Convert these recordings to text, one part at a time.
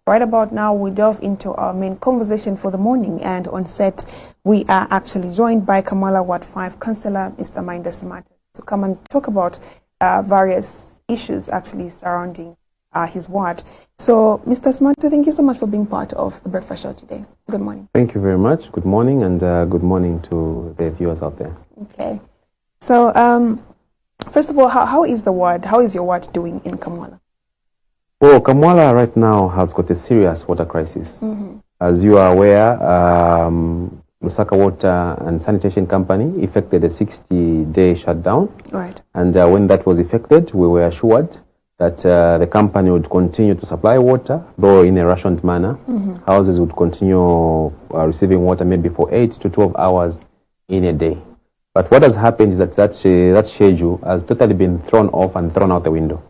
Right about now, we delve into our main conversation for the morning, and on set, we are actually joined by Kamwala Ward 5 Councillor, Mr. Mainde Smart, to come and talk about various issues actually surrounding his ward. So, Mr. Smart, thank you so much for being part of the breakfast show today. Good morning. Thank you very much. Good morning, and good morning to the viewers out there. Okay. So, first of all, how is the ward? How is your ward doing in Kamwala? Well, Kamwala right now has got a serious water crisis. As you are aware, Lusaka Water and Sanitation Company effected a 60-day shutdown. Right. And when that was effected, we were assured that the company would continue to supply water, though in a rationed manner. Houses would continue receiving water maybe for 8 to 12 hours in a day. But what has happened is that schedule has totally been thrown off and thrown out the window.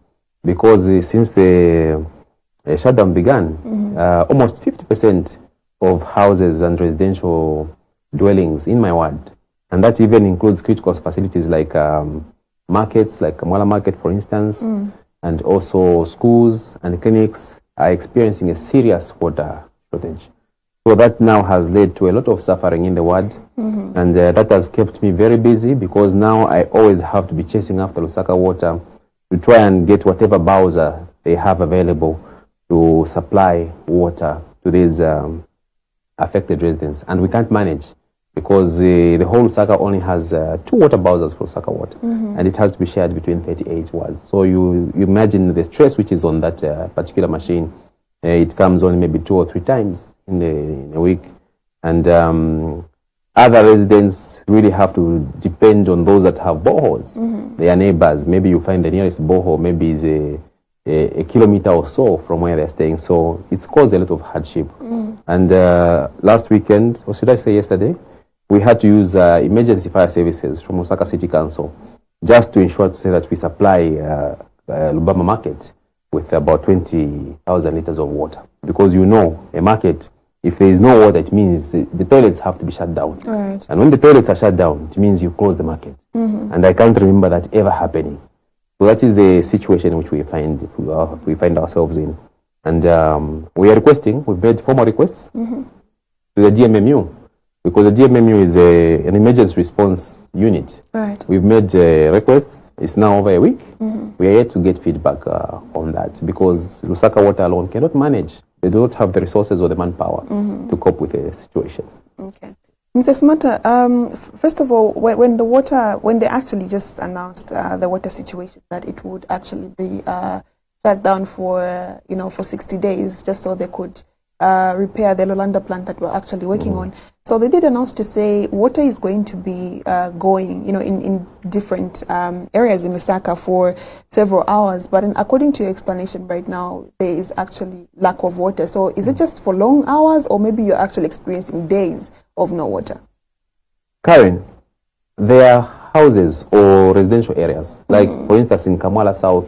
Because since the shutdown began, almost 50% of houses and residential dwellings in my ward, and that even includes critical facilities like markets, like Kamwala Market, for instance, and also schools and clinics, are experiencing a serious water shortage. So that now has led to a lot of suffering in the ward, and that has kept me very busy, because now I always have to be chasing after Lusaka Water to try and get whatever bowser they have available to supply water to these affected residents. And we can't manage, because the whole Lusaka only has 2 water bowsers for Lusaka Water, and it has to be shared between 38 wards. So you imagine the stress which is on that particular machine. It comes only maybe 2 or 3 times in a week. And other residents really have to depend on those that have boreholes. Their neighbors, maybe you find the nearest borehole maybe is a kilometer or so from where they're staying. So it's caused a lot of hardship. And last weekend, or should I say yesterday, we had to use emergency fire services from Osaka City Council just to ensure to say that we supply Lubama Market with about 20,000 liters of water. Because you know, a market, if there is no water, it means the toilets have to be shut down. Right. And when the toilets are shut down, it means you close the market. And I can't remember that ever happening. So that is the situation which we find ourselves in. And we are requesting, we've made formal requests to the DMMU, because the DMMU is an emergency response unit. Right. We've made requests. It's now over a week. We are yet to get feedback on that, because Lusaka Water alone cannot manage. They do not have the resources or the manpower to cope with the situation. Okay. Mr. Smata, first of all, when they actually just announced the water situation, that it would actually be shut down for 60 days, just so they could repair the Lolanda plant that we're actually working on. So they did announce to say water is going to be going, in different areas in Lusaka for several hours. But according to your explanation right now, there is actually lack of water. So is it just for long hours, or maybe you're actually experiencing days of no water? Karen, there are houses or residential areas, like for instance in Kamwala South,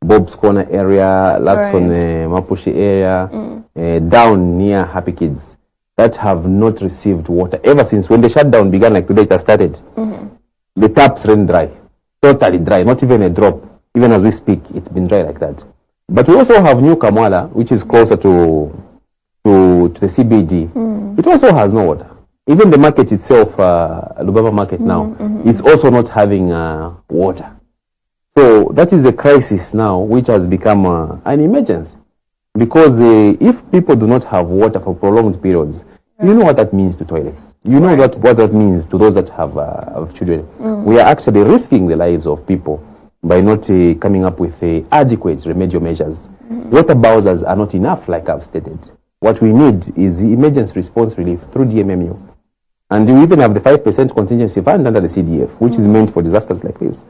Bob's Corner area, Lakson Mapushi area, down near Happy Kids, that have not received water ever since when the shutdown began, like today it has started. The taps ran dry, totally dry, not even a drop. Even as we speak, it's been dry like that. But we also have New Kamwala, which is closer to the CBD. It also has no water. Even the market itself, Lubaba Market now, it's also not having water. So that is a crisis now, which has become an emergency. Because if people do not have water for prolonged periods, you know what that means to toilets. You know what that means to those that have children. We are actually risking the lives of people by not coming up with adequate remedial measures. Water bowsers are not enough, like I've stated. What we need is the emergency response relief through DMMU. And we even have the 5% contingency fund under the CDF, which is meant for disasters like this.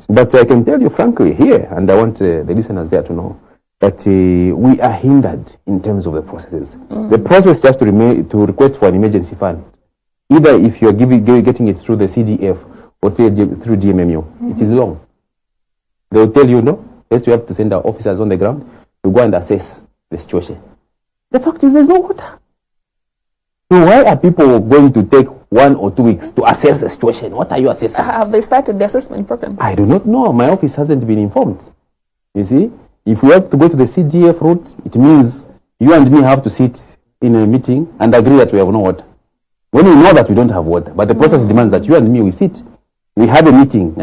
But I can tell you frankly here, and I want the listeners there to know, that we are hindered in terms of the processes. The process just to request for an emergency fund, either if you're getting it through the CDF or through DMMU, it is long. They will tell you, no, first we have to send our officers on the ground to go and assess the situation. The fact is there's no water. So why are people going to take 1 or 2 weeks to assess the situation? What are you assessing? Have they started the assessment program? I do not know. My office hasn't been informed. You see? If we have to go to the CDF route, it means you and me have to sit in a meeting and agree that we have no water. When we know that we don't have water, but the process demands that you and me, we sit, we have a meeting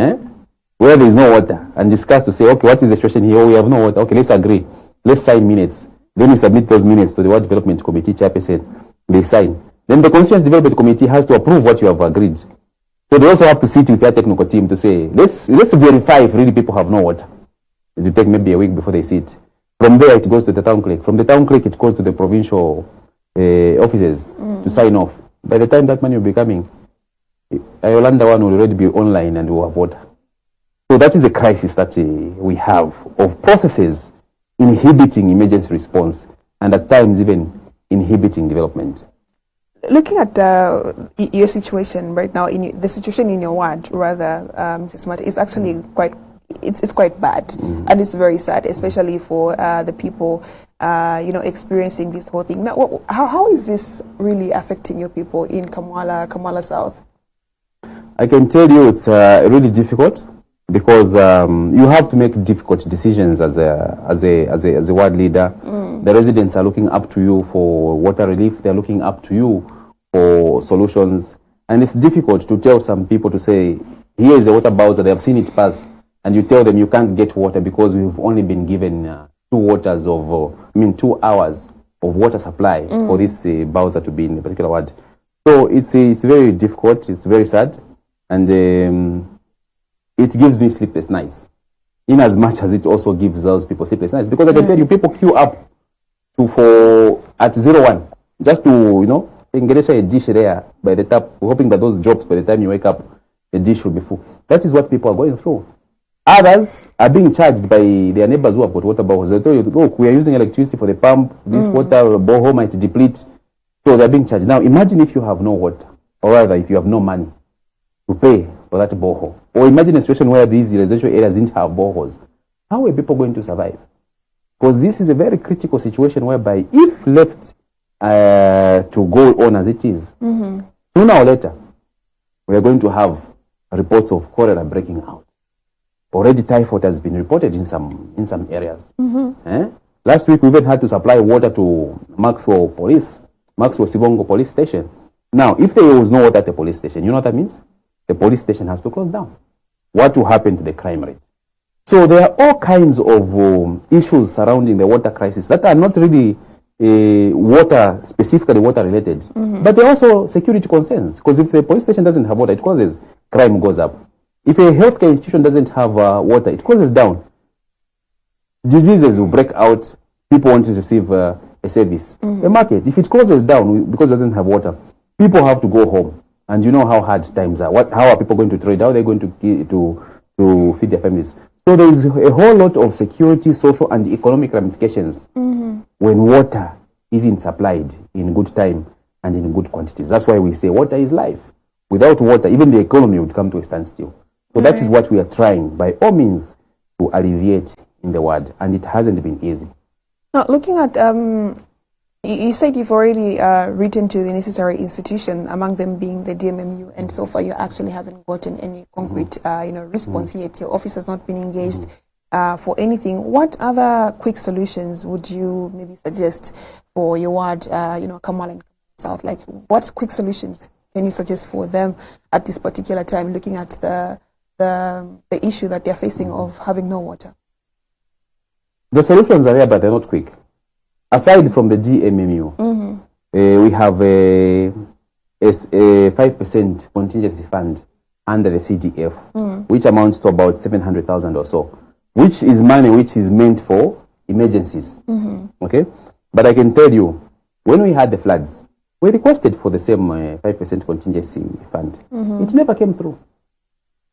where there is no water and discuss to say, okay, what is the situation here? We have no water. Okay, let's agree. Let's sign minutes. Then we submit those minutes to the Water Development Committee chairperson. They sign. Then the Constituency Development Committee has to approve what you have agreed. So they also have to sit with their technical team to say, let's verify if really people have no water. It will take maybe a week before they sit. From there, it goes to the town clerk. From the town clerk, it goes to the provincial offices to sign off. By the time that money will be coming, Yolanda one will already be online and will have water. So that is the crisis that we have of processes inhibiting emergency response and at times even inhibiting development. Looking at your situation right now, the situation in your ward, rather, Mr. Smart, is actually quite bad, and it's very sad, especially for the people, experiencing this whole thing. Now, how is this really affecting your people in Kamwala South? I can tell you it's really difficult because you have to make difficult decisions as a ward leader. The residents are looking up to you for water relief. They're looking up to you for solutions, and it's difficult to tell some people to say, here is the water bowser, they have seen it pass, and you tell them you can't get water because we've only been given 2 hours of water supply for this bowser to be in a particular ward. So it's very difficult, it's very sad, and it gives me sleepless nights, in as much as it also gives those people sleepless nights, because I can tell you, people queue up at 01 just to, engage a dish there by the tap, hoping that those drops, by the time you wake up, the dish will be full. That is what people are going through. Others are being charged by their neighbors who have got water boreholes. They tell you, look, we are using electricity for the pump, this water borehole might deplete, so they're being charged. Now, imagine if you have no water, or rather, if you have no money to pay for that borehole. Or imagine a situation where these residential areas didn't have boreholes. How are people going to survive? Because this is a very critical situation whereby if left to go on as it is, sooner or later, we are going to have reports of cholera breaking out. Already typhoid has been reported in some areas. Last week we even had to supply water to Maxwell Sibongo police station. Now, if there was no water at the police station, you know what that means? The police station has to close down. What will happen to the crime rate? So there are all kinds of issues surrounding the water crisis that are not really specifically water related, but there are also security concerns, because if the police station doesn't have water, it causes crime goes up. If a healthcare institution doesn't have water, it closes down. Diseases will break out. People want to receive a service. A market, if it closes down because it doesn't have water, people have to go home. And you know how hard times are. How are people going to trade? How are they going to feed their families? So there is a whole lot of security, social, and economic ramifications when water isn't supplied in good time and in good quantities. That's why we say water is life. Without water, even the economy would come to a standstill. So that is what we are trying, by all means, to alleviate in the ward, and it hasn't been easy. Now, looking at, you said you've already written to the necessary institution, among them being the DMMU, and so far you actually haven't gotten any concrete, response yet. Your office has not been engaged for anything. What other quick solutions would you maybe suggest for your ward, Kamwala and South? Like, what quick solutions can you suggest for them at this particular time, looking at the issue that they're facing of having no water? The solutions are there, but they're not quick. Aside from the DMMU, we have a 5% contingency fund under the CDF, which amounts to about 700,000 or so, which is money which is meant for emergencies. Okay, but I can tell you, when we had the floods, we requested for the same 5% contingency fund. It never came through.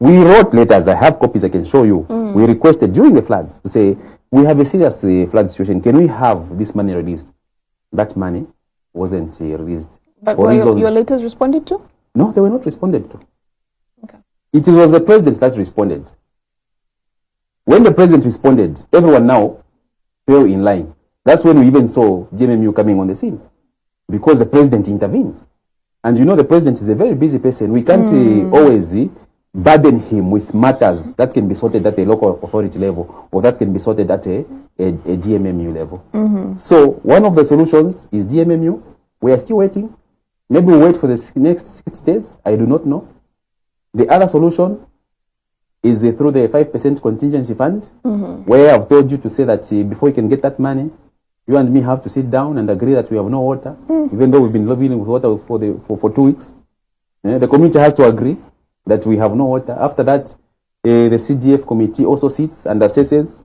We wrote letters, I have copies I can show you. We requested during the floods to say, we have a serious flood situation, can we have this money released? That money wasn't released. But were your letters responded to? No, they were not responded to. Okay. It was the president that responded. When the president responded, everyone now fell in line. That's when we even saw DMMU coming on the scene, because the president intervened. And you know, the president is a very busy person. We can't always burden him with matters that can be sorted at a local authority level, or that can be sorted at a DMMU level. So one of the solutions is DMMU. We are still waiting. Maybe we'll wait for the next 6 days. I do not know. The other solution is through the 5% contingency fund, where I've told you to say that before you can get that money, you and me have to sit down and agree that we have no water, even though we've been lobbying with water for 2 weeks. The community has to agree that we have no water. After that, the CGF committee also sits and assesses.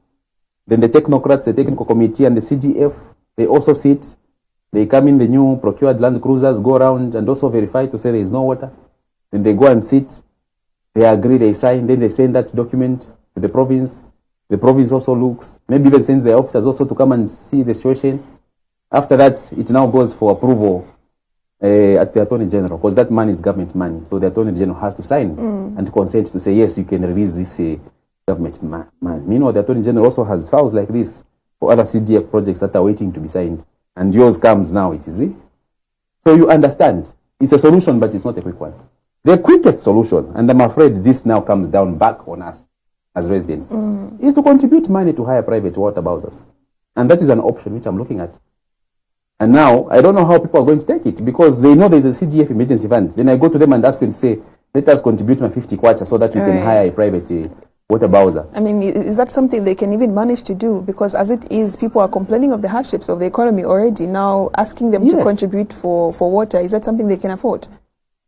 Then the technocrats, the technical committee and the CGF, they also sit. They come in, the new procured land cruisers go around and also verify to say there is no water. Then they go and sit. They agree, they sign, then they send that document to the province. The province also looks, maybe even sends the officers also to come and see the situation. After that, it now goes for approval at the Attorney General, because that money is government money. So the Attorney General has to sign and consent to say, yes, you can release this government money. Meanwhile, the Attorney General also has files like this for other CDF projects that are waiting to be signed. And yours comes now, it is it. So you understand, it's a solution, but it's not a quick one. The quickest solution, and I'm afraid this now comes down back on us as residents, is to contribute money to hire private water bowsers. And that is an option which I'm looking at. And now, I don't know how people are going to take it, because they know there's a CGF emergency fund. Then I go to them and ask them to say, let us contribute my 50 kwacha so that we can hire a private water bowser. I mean, is that something they can even manage to do? Because as it is, people are complaining of the hardships of the economy already. Now, asking them to contribute for water, is that something they can afford?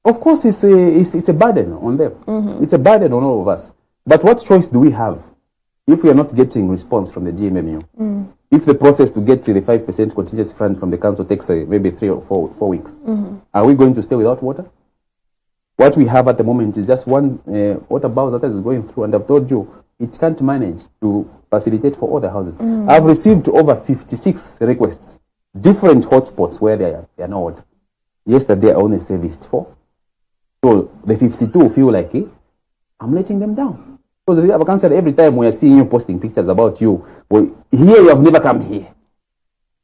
Of course, it's a burden on them. It's a burden on all of us. But what choice do we have if we are not getting response from the DMMU? If the process to get to the 5% contingency fund from the council takes maybe 3 or 4 weeks, are we going to stay without water? What we have at the moment is just one water bowser that is going through, and I've told you, it can't manage to facilitate for all the houses. I've received over 56 requests, different hotspots where there are no water. Yesterday, I only serviced 4. So the 52 feel like, I'm letting them down. Because I can say every time we are seeing you posting pictures about you, well, here you have never come here.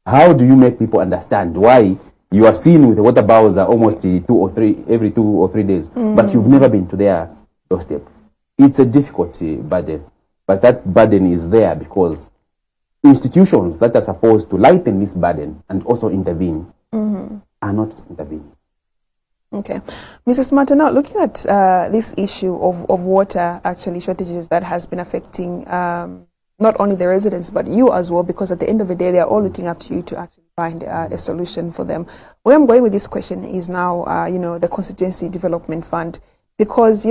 How do you make people understand why you are seen with a water bowser almost every 2 or 3 days, but you've never been to their doorstep? It's a difficult burden, but that burden is there because institutions that are supposed to lighten this burden and also intervene are not intervening. Okay. Mrs. Martin, now looking at this issue of water actually shortages that has been affecting not only the residents but you as well, because at the end of the day they are all looking up to you to actually find a solution for them. Where I'm going with this question is now, the Constituency Development Fund. Because,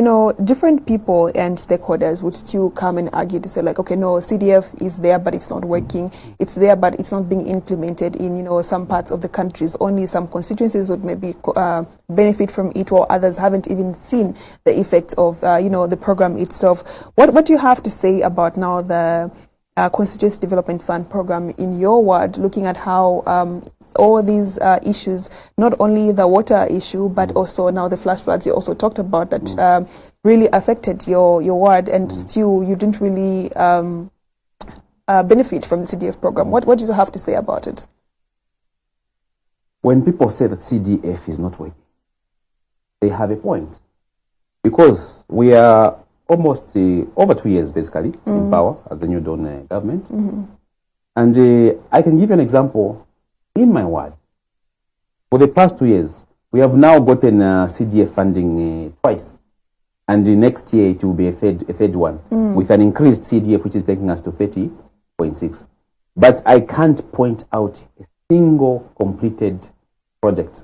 different people and stakeholders would still come and argue to say like, okay, no, CDF is there, but it's not working. It's there, but it's not being implemented in, some parts of the countries. Only some constituencies would maybe benefit from it, while others haven't even seen the effect of, the program itself. What do you have to say about now the Constituency Development Fund program in your ward, looking at how all these issues, not only the water issue, but also now the flash floods you also talked about that really affected your ward, and still you didn't really benefit from the CDF program. What do you have to say about it? When people say that CDF is not working, they have a point. Because we are almost over 2 years basically in power as the new Dawn government. And I can give you an example. In my ward, for the past 2 years, we have now gotten CDF funding twice. And the next year it will be a third one with an increased CDF, which is taking us to 30.6. But I can't point out a single completed project.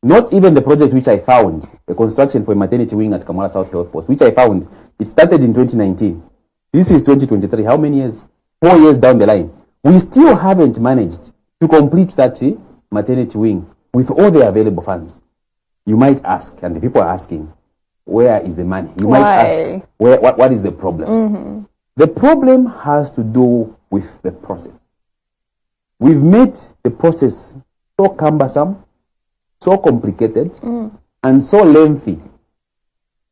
Not even the project which I found, the construction for a maternity wing at Kamwala South Health Post, which I found, it started in 2019. This is 2023. How many years? 4 years down the line. We still haven't managed to complete that maternity wing with all the available funds. You might ask, and the people are asking, where is the money? You might ask, what is the problem? The problem has to do with the process. We've made the process so cumbersome, so complicated, and so lengthy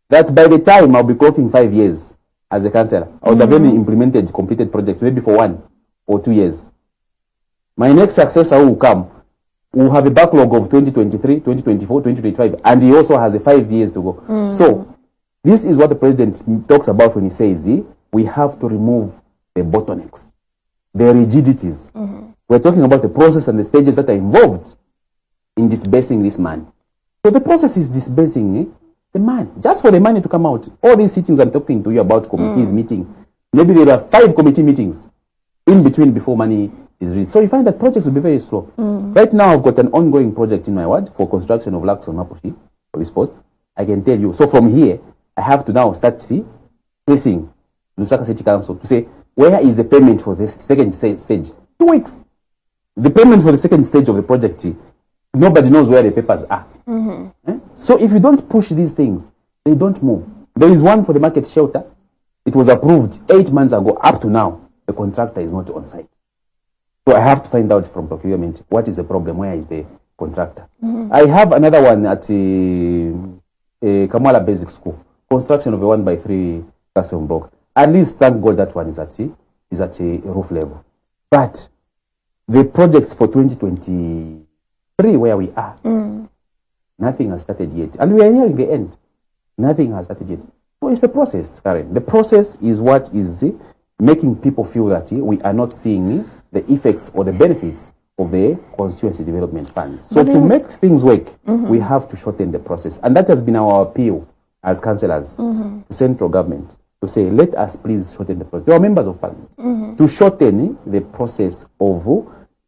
that by the time I'll be clocking 5 years as a councillor, I would have only implemented completed projects maybe for 1 or 2 years. My next successor will come, will have a backlog of 2023, 2024, 2025, and he also has 5 years to go. So This is what the president talks about when he says we have to remove the bottlenecks, the rigidities. We're talking about the process and the stages that are involved in disbursing this money. So the process is disbursing the money. Just for the money to come out, all these sittings I'm talking to you about, committees meeting, maybe there are 5 committee meetings in between before money is released. So you find that projects will be very slow. Right now I've got an ongoing project in my ward for construction of Lux on Mapushi police post. I can tell you. So from here, I have to now start facing Lusaka City Council to say, where is the payment for this second stage? 2 weeks. The payment for the second stage of the project, nobody knows where the papers are. So if you don't push these things, they don't move. There is one for the market shelter. It was approved 8 months ago. Up to now, the contractor is not on site. So I have to find out from procurement, what is the problem? Where is the contractor? I have another one at Kamwala Basic School. Construction of a 1x3 classroom block. At least, thank God, that one is at a roof level. But the projects for 2023, where we are, nothing has started yet. And we are nearing the end. Nothing has started yet. So it's the process, Karen. The process is what is making people feel that we are not seeing the effects or the benefits of the Constituency Development Fund. So to make things work, we have to shorten the process. And that has been our appeal as councillors to central government, to say, let us please shorten the process. They are members of parliament. To shorten the process of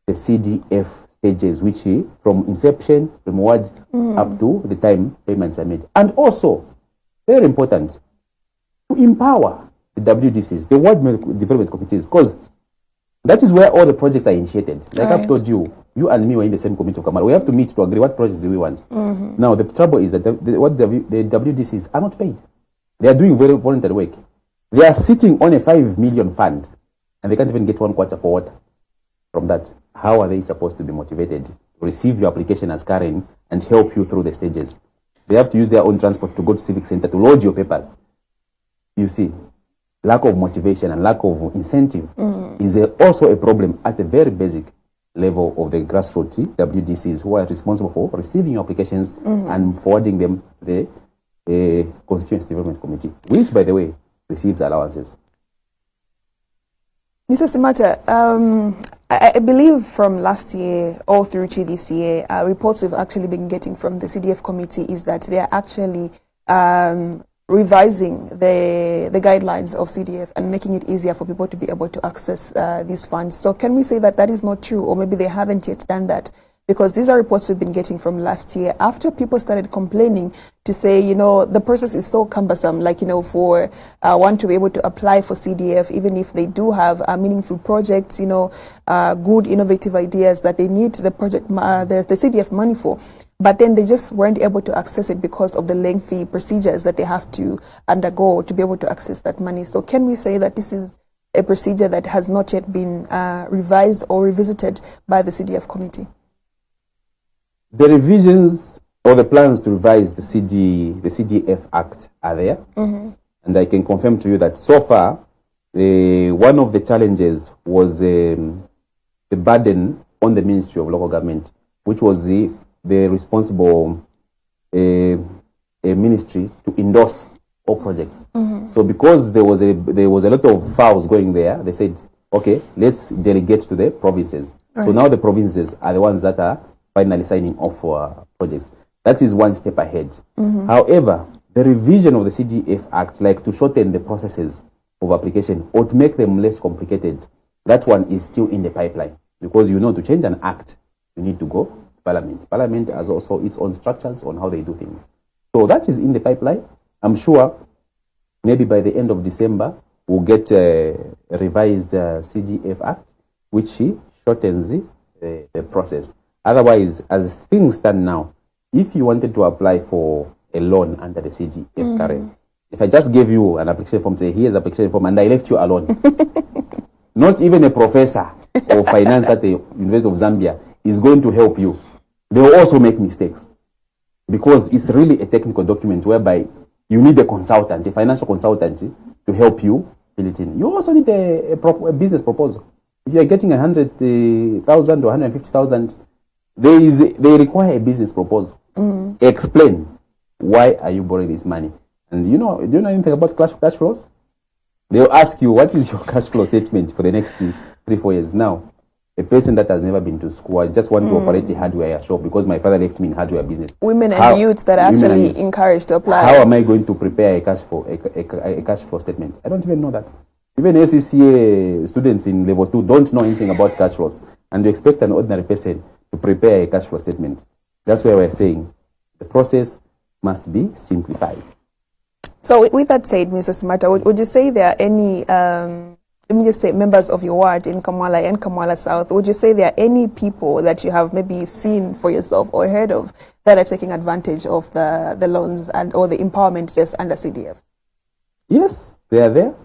the CDF stages, which from inception, from award up to the time payments are made. And also, very important, to empower the WDCs, the Ward Development Committees, because that is where all the projects are initiated. Like I've told you, you and me were in the same committee of Kamwala. We have to meet to agree what projects do we want. Now, the trouble is that the WDCs are not paid. They are doing very voluntary work. They are sitting on a 5 million fund, and they can't even get 1 quarter for water from that. How are they supposed to be motivated to receive your application as Karen and help you through the stages? They have to use their own transport to go to Civic Center to lodge your papers. You see, lack of motivation and lack of incentive is also a problem at the very basic level of the grassroots WDCs who are responsible for receiving your applications and forwarding them to the Constituency Development Committee, which, by the way, receives allowances. Mr. Simata, I believe from last year all through to this year, reports we've actually been getting from the CDF committee is that they are actually revising the guidelines of CDF and making it easier for people to be able to access these funds. So can we say that that is not true, or maybe they haven't yet done that? Because these are reports we've been getting from last year after people started complaining to say, you know, the process is so cumbersome, like, you know, for one to be able to apply for CDF, even if they do have meaningful projects, you know, good innovative ideas that they need the project, the CDF money for. But then they just weren't able to access it because of the lengthy procedures that they have to undergo to be able to access that money. So can we say that this is a procedure that has not yet been revised or revisited by the CDF committee? The revisions or the plans to revise the CDF Act are there. And I can confirm to you that so far, one of the challenges was the burden on the Ministry of Local Government, which was the responsible ministry to endorse all projects. So because there was a lot of files going there, they said, okay, let's delegate to the provinces. So now the provinces are the ones that are finally signing off for projects. That is one step ahead. However, the revision of the CDF Act, like to shorten the processes of application or to make them less complicated, that one is still in the pipeline. Because, you know, to change an act, you need to go to Parliament. Parliament has also its own structures on how they do things. So that is in the pipeline. I'm sure maybe by the end of December, we'll get a revised CDF Act, which shortens the process. Otherwise, as things stand now, if you wanted to apply for a loan under the CDF, Karen, if I just gave you an application form, say, here's an application form, and I left you alone, not even a professor of finance at the University of Zambia is going to help you. They will also make mistakes because it's really a technical document whereby you need a consultant, a financial consultant, to help you fill it in. You also need a business proposal. If you are getting 100,000 or 150,000, they require a business proposal. Explain why are you borrowing this money. And do you know anything about cash flows? They'll ask you, what is your cash flow statement for the next 3-4 years? Now, a person that has never been to school, I just want to operate a hardware shop because my father left me in hardware business. Women and youths that are actually encouraged to apply. How am I going to prepare a cash flow statement? I don't even know that. Even SCCA students in level 2 don't know anything about cash flows, and you expect an ordinary person to prepare a cash flow statement. That's why we're saying the process must be simplified. So with that said, Mr. Smata, would you say there are any, let me just say, members of your ward in Kamwala and Kamwala South, would you say there are any people that you have maybe seen for yourself or heard of that are taking advantage of the loans and or the empowerment just under CDF? Yes, they are there.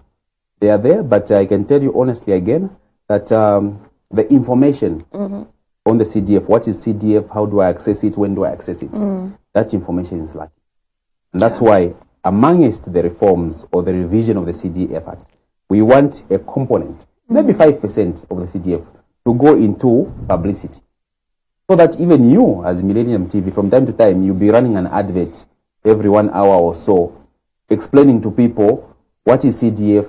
They are there, but I can tell you honestly again that the information on the CDF, what is CDF, how do I access it, when do I access it, that information is lacking. And that's why amongst the reforms or the revision of the CDF Act, we want a component, maybe 5% of the CDF, to go into publicity. So that even you, as Millennium TV, from time to time, you'll be running an advert every 1 hour or so, explaining to people what is CDF,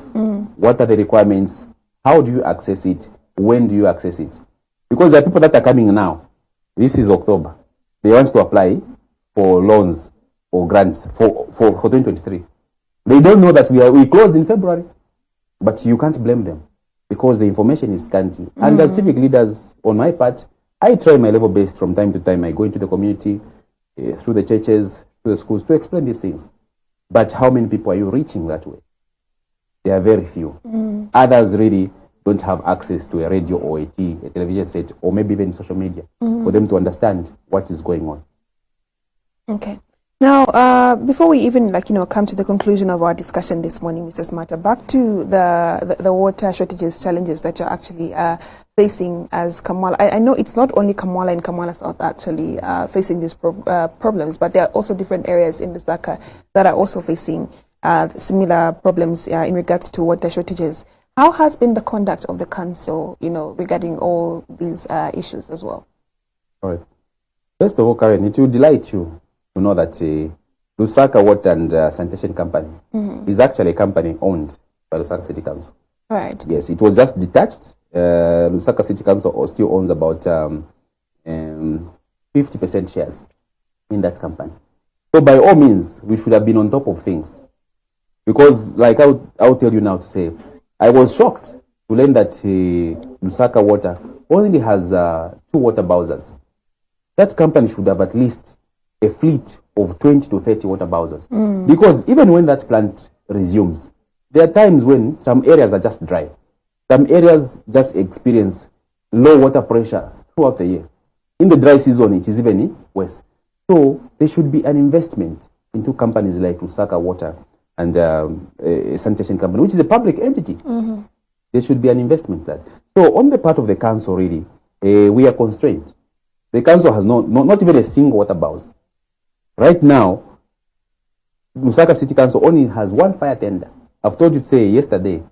what are the requirements, how do you access it, when do you access it. Because there are people that are coming now. This is October. They want to apply for loans or grants for 2023. They don't know that we closed in February. But you can't blame them because the information is scanty. And as civic leaders, on my part, I try my level best from time to time. I go into the community, through the churches, through the schools, to explain these things. But how many people are you reaching that way? There are very few. Others really don't have access to a radio or a television set, or maybe even social media, for them to understand what is going on. Okay. Now, before we even come to the conclusion of our discussion this morning, Mr. Smata, back to the water shortages challenges that you're actually facing as Kamwala. I know it's not only Kamwala and Kamwala South actually facing these problems, but there are also different areas in Lusaka that are also facing similar problems in regards to water shortages. How has been the conduct of the council, regarding all these issues as well? All right. First of all, Karen, it will delight you to know that Lusaka Water and Sanitation Company is actually a company owned by Lusaka City Council. Right. Yes, it was just detached. Lusaka City Council still owns about 50% shares in that company. So by all means, we should have been on top of things. Because like I'll tell you now to say, I was shocked to learn that Lusaka Water only has 2 water bowsers. That company should have at least a fleet of 20 to 30 water bowsers. Because even when that plant resumes, there are times when some areas are just dry. Some areas just experience low water pressure throughout the year. In the dry season, it is even worse. So there should be an investment into companies like Lusaka Water and a sanitation company, which is a public entity. There should be an investment there. So on the part of the council, really, we are constrained. The council has not even a single water bowser. Right now, Lusaka City Council only has 1 fire tender. I've told you to say yesterday,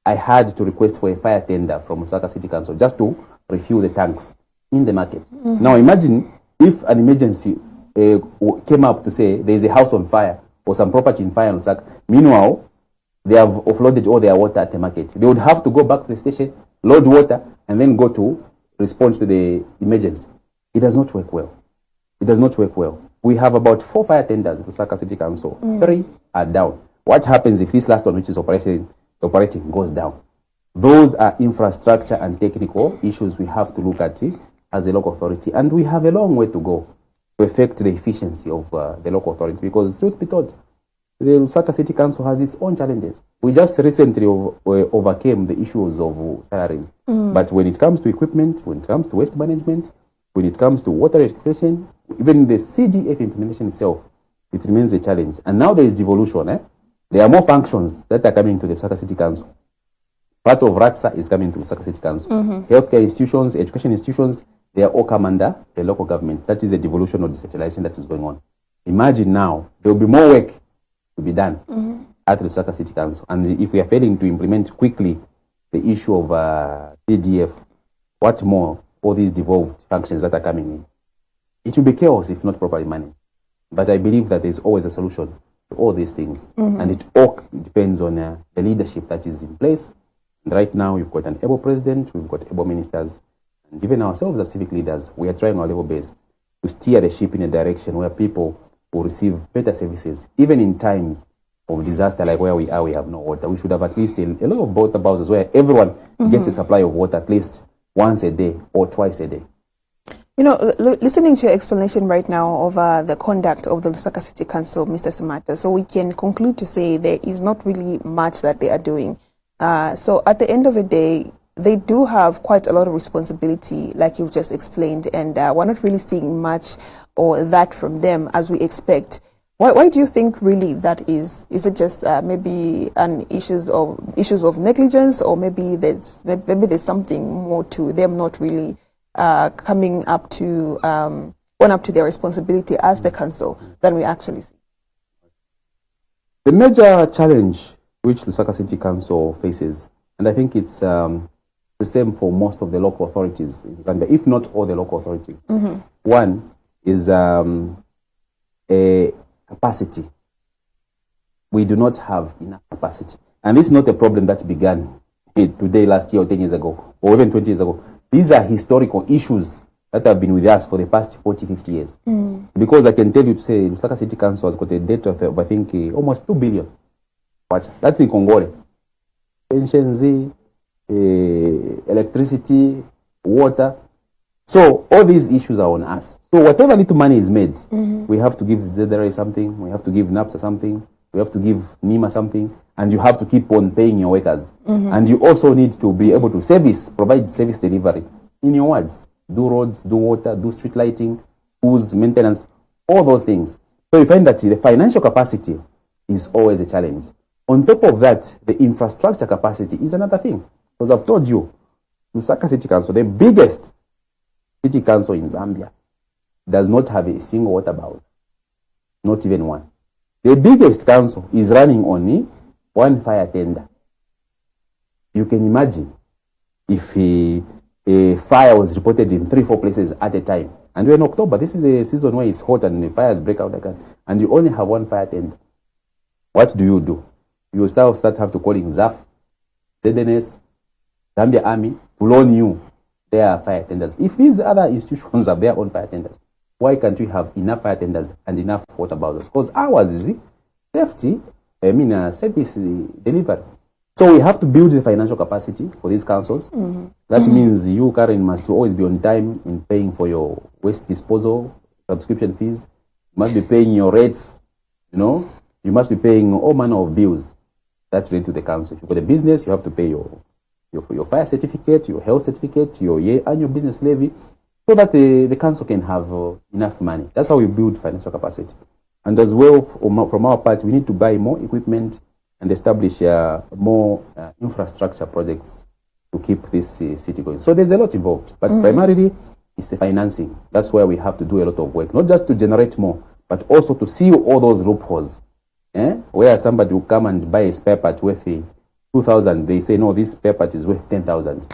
I had to request for a fire tender from Lusaka City Council just to refuel the tanks in the market. Now imagine if an emergency came up to say there is a house on fire or some property in fire in Lusaka. Meanwhile, they have offloaded all their water at the market. They would have to go back to the station, load water, and then go to respond to the emergency. It does not work well. It does not work well. We have about 4 fire tenders in Lusaka City Council. 3 are down. What happens if this last one, which is operating, goes down? Those are infrastructure and technical issues we have to look at as a local authority. And we have a long way to go to affect the efficiency of the local authority. Because truth be told, the Lusaka City Council has its own challenges. We just recently overcame the issues of salaries. But when it comes to equipment, when it comes to waste management, when it comes to water education, even the CDF implementation itself, it remains a challenge. And now there is devolution. There are more functions that are coming to the Lusaka City Council. Part of RATSA is coming to Lusaka City Council. Healthcare institutions, education institutions, they are all come under the local government. That is a devolution or decentralization that is going on. Imagine now, there will be more work to be done at the Lusaka City Council. And if we are failing to implement quickly the issue of CDF, what more all these devolved functions that are coming in? It will be chaos if not properly managed. But I believe that there's always a solution to all these things. And it all depends on the leadership that is in place. And right now, we've got an able president, we've got able ministers, and even ourselves as civic leaders, we are trying our level best to steer the ship in a direction where people will receive better services, even in times of disaster like where we are, we have no water. We should have at least a lot of water bowsers where everyone gets a supply of water at least once a day or twice a day. You know, listening to your explanation right now of the conduct of the Lusaka City Council, Mr. Samata, so we can conclude to say there is not really much that they are doing. So at the end of the day, they do have quite a lot of responsibility, like you've just explained, and we're not really seeing much or that from them as we expect. Why do you think really that is? Is it just maybe an issues of negligence, or maybe there's something more to them not really coming up to own up to their responsibility as the council than we actually see? The major challenge which Lusaka City Council faces, and I think it's the same for most of the local authorities in Zambia, if not all the local authorities. One is a capacity. We do not have enough capacity. And this is not a problem that began today, last year, or 10 years ago, or even 20 years ago. These are historical issues that have been with us for the past 40, 50 years. Because I can tell you to say, Lusaka City Council has got a debt of, I think, almost 2 billion. That's in Congole. Pensions, electricity, water. So all these issues are on us. So whatever little money is made, we have to give ZRA something, we have to give NAPSA something, we have to give NIMA something, and you have to keep on paying your workers. And you also need to be able to provide service delivery. In your words, do roads, do water, do street lighting, schools, maintenance, all those things. So you find that the financial capacity is always a challenge. On top of that, the infrastructure capacity is another thing. Because I've told you, Lusaka City Council, the biggest city council in Zambia, does not have a single water bowser. Not even one. The biggest council is running only one fire tender. You can imagine if a fire was reported in 3-4 places at a time. And we're in October. This is a season where it's hot and the fires break out again. And you only have one fire tender. What do? You yourself have to call in ZAF, ZNS, Zambia Army to loan you their fire tenders. If these other institutions have their own fire tenders, why can't we have enough fire tenders and enough water bowsers? Because ours is safety, service delivery. So we have to build the financial capacity for these councils. That means you, Karen, must always be on time in paying for your waste disposal, subscription fees. You must be paying your rates, you must be paying all manner of bills that's related to the council. If you've got a business, you have to pay your fire certificate, your health certificate, your annual business levy, so that the council can have enough money. That's how we build financial capacity. And as well, from our part, we need to buy more equipment and establish more infrastructure projects to keep this city going. So there's a lot involved, but primarily it's the financing. That's where we have to do a lot of work, not just to generate more, but also to seal all those loopholes, where somebody will come and buy a spare part worth 2,000, they say, no, this spare part is worth 10,000.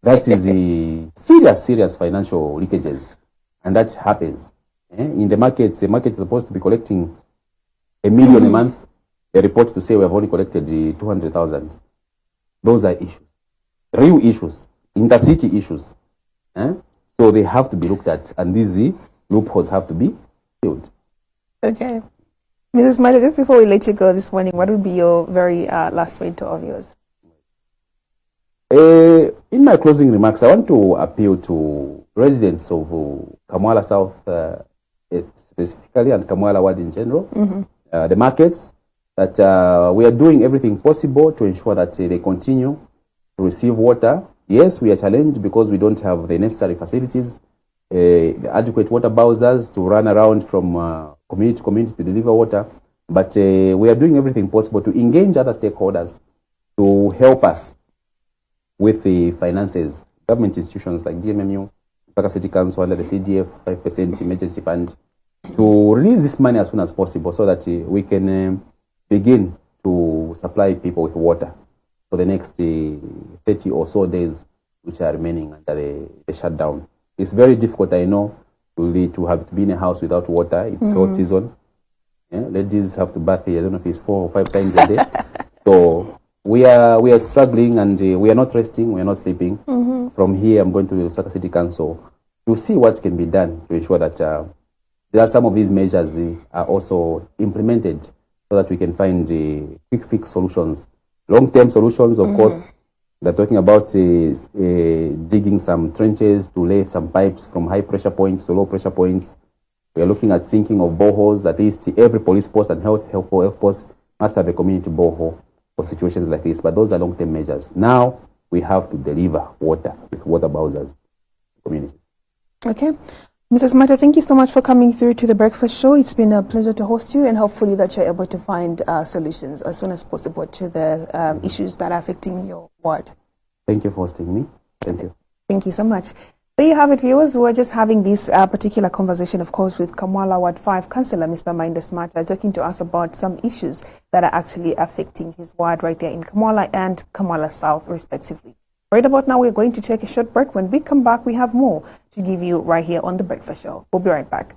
That is a serious financial leakages. And that happens. In the market is supposed to be collecting 1 million a month. They report to say we have only collected 200,000. Those are issues. Real issues. Intercity issues. So they have to be looked at. And these loopholes have to be filled. Okay. Mrs. Mata, just before we let you go this morning, what would be your very last word to all of yours? In my closing remarks, I want to appeal to residents of Kamwala South specifically and Kamwala Ward in general, the markets, that we are doing everything possible to ensure that they continue to receive water. Yes, we are challenged because we don't have the necessary facilities, the adequate water bowsers to run around from community to community to deliver water. But we are doing everything possible to engage other stakeholders to help us with the finances, government institutions like DMMU, Lusaka City Council under the CDF 5% emergency fund, to release this money as soon as possible so that we can begin to supply people with water for the next 30 or so days which are remaining under the shutdown. It's very difficult, I know, to have to be in a house without water. It's hot season. Yeah? Ladies have to bath here, I don't know if it's 4 or 5 times a day. So we are struggling, and we are not resting, we are not sleeping. From here, I'm going to Lusaka City Council to see what can be done to ensure that there are some of these measures are also implemented so that we can find quick fix solutions. Long-term solutions, of course, they're talking about digging some trenches to lay some pipes from high pressure points to low pressure points. We are looking at sinking of boreholes. At least every police post and health post must have a community borehole for situations like this. But those are long-term measures. Now we have to deliver water with water bowsers communities. Okay. Mrs. Mata, thank you so much for coming through to the Breakfast Show. It's been a pleasure to host you, and hopefully that you're able to find solutions as soon as possible to the issues that are affecting your ward. Thank you for hosting me. Thank you. Thank you so much. There you have it, viewers. We're just having this particular conversation, of course, with Kamwala Ward 5 Councillor, Mr. Mindus Mata, talking to us about some issues that are actually affecting his ward right there in Kamwala and Kamwala South, respectively. Right about now, we're going to take a short break. When we come back, we have more to give you right here on The Breakfast Show. We'll be right back.